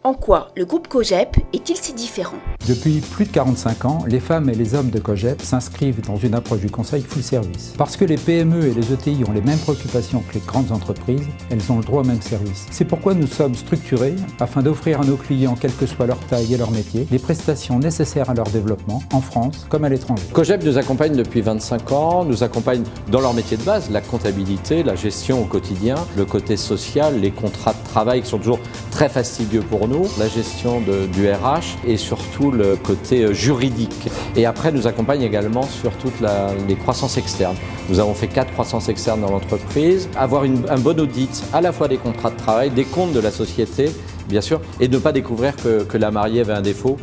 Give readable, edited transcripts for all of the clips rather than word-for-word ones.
En quoi le groupe Cogep est-il si différent? Depuis plus de 45 ans, les femmes et les hommes de Cogep s'inscrivent dans une approche du conseil full service. Parce que les PME et les ETI ont les mêmes préoccupations que les grandes entreprises, elles ont le droit au même service. C'est pourquoi nous sommes structurés afin d'offrir à nos clients, quelle que soit leur taille et leur métier, les prestations nécessaires à leur développement, en France comme à l'étranger. Cogep nous accompagne depuis 25 ans, nous accompagne dans leur métier de base, la comptabilité, la gestion au quotidien, le côté social, les contrats de travail qui sont toujours très fastidieux pour nous, la gestion du RH et surtout le côté juridique. Et après, nous accompagne également sur toutes les croissances externes. Nous avons fait 4 croissances externes dans l'entreprise. Avoir un bon audit à la fois des contrats de travail, des comptes de la société, bien sûr, et ne pas découvrir que la mariée avait un défaut,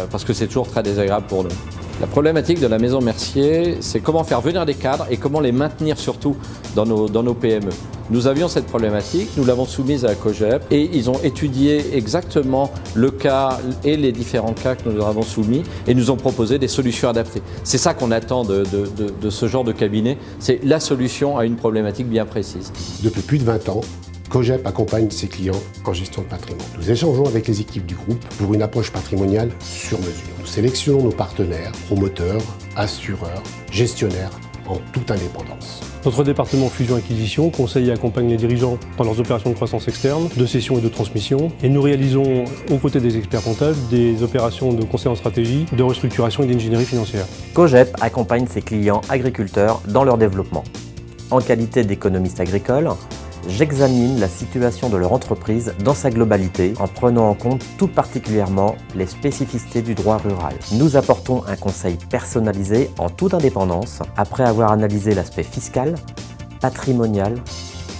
parce que c'est toujours très désagréable pour nous. La problématique de la Maison Mercier, c'est comment faire venir des cadres et comment les maintenir surtout dans nos PME. Nous avions cette problématique, nous l'avons soumise à la Cogep et ils ont étudié exactement le cas et les différents cas que nous leur avons soumis et nous ont proposé des solutions adaptées. C'est ça qu'on attend de ce genre de cabinet, c'est la solution à une problématique bien précise. Depuis plus de 20 ans, Cogep accompagne ses clients en gestion de patrimoine. Nous échangeons avec les équipes du groupe pour une approche patrimoniale sur mesure. Nous sélectionnons nos partenaires, promoteurs, assureurs, gestionnaires en toute indépendance. Notre département fusion-acquisition conseille et accompagne les dirigeants dans leurs opérations de croissance externe, de cession et de transmission. Et nous réalisons, aux côtés des experts comptables, des opérations de conseil en stratégie, de restructuration et d'ingénierie financière. Cogep accompagne ses clients agriculteurs dans leur développement. En qualité d'économiste agricole, j'examine la situation de leur entreprise dans sa globalité en prenant en compte tout particulièrement les spécificités du droit rural. Nous apportons un conseil personnalisé en toute indépendance après avoir analysé l'aspect fiscal, patrimonial,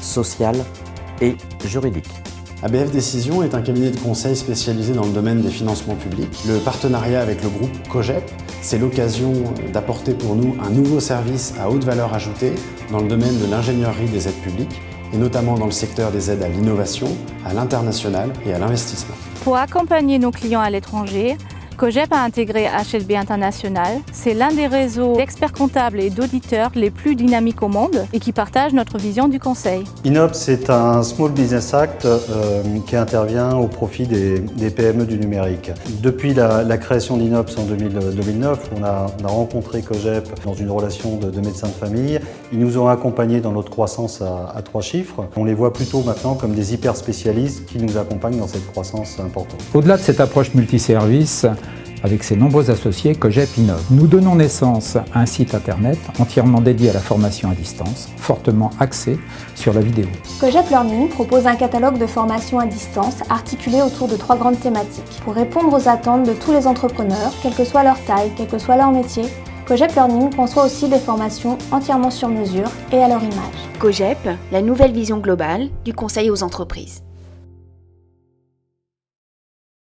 social et juridique. ABF Décision est un cabinet de conseil spécialisé dans le domaine des financements publics. Le partenariat avec le groupe Cogep, c'est l'occasion d'apporter pour nous un nouveau service à haute valeur ajoutée dans le domaine de l'ingénierie des aides publiques, et notamment dans le secteur des aides à l'innovation, à l'international et à l'investissement. Pour accompagner nos clients à l'étranger, Cogep a intégré HLB International. C'est l'un des réseaux d'experts comptables et d'auditeurs les plus dynamiques au monde et qui partagent notre vision du conseil. INOPS, c'est un Small Business Act qui intervient au profit des PME du numérique. Depuis la création d'INOPS en 2009, on a rencontré Cogep dans une relation de médecins de famille. Ils nous ont accompagnés dans notre croissance à 3 chiffres. On les voit plutôt maintenant comme des hyper spécialistes qui nous accompagnent dans cette croissance importante. Au-delà de cette approche multiservice, avec ses nombreux associés, Cogep innove. Nous donnons naissance à un site internet entièrement dédié à la formation à distance, fortement axé sur la vidéo. Cogep Learning propose un catalogue de formations à distance articulé autour de 3 grandes thématiques. Pour répondre aux attentes de tous les entrepreneurs, quelle que soit leur taille, quel que soit leur métier, Cogep Learning conçoit aussi des formations entièrement sur mesure et à leur image. Cogep, la nouvelle vision globale du conseil aux entreprises.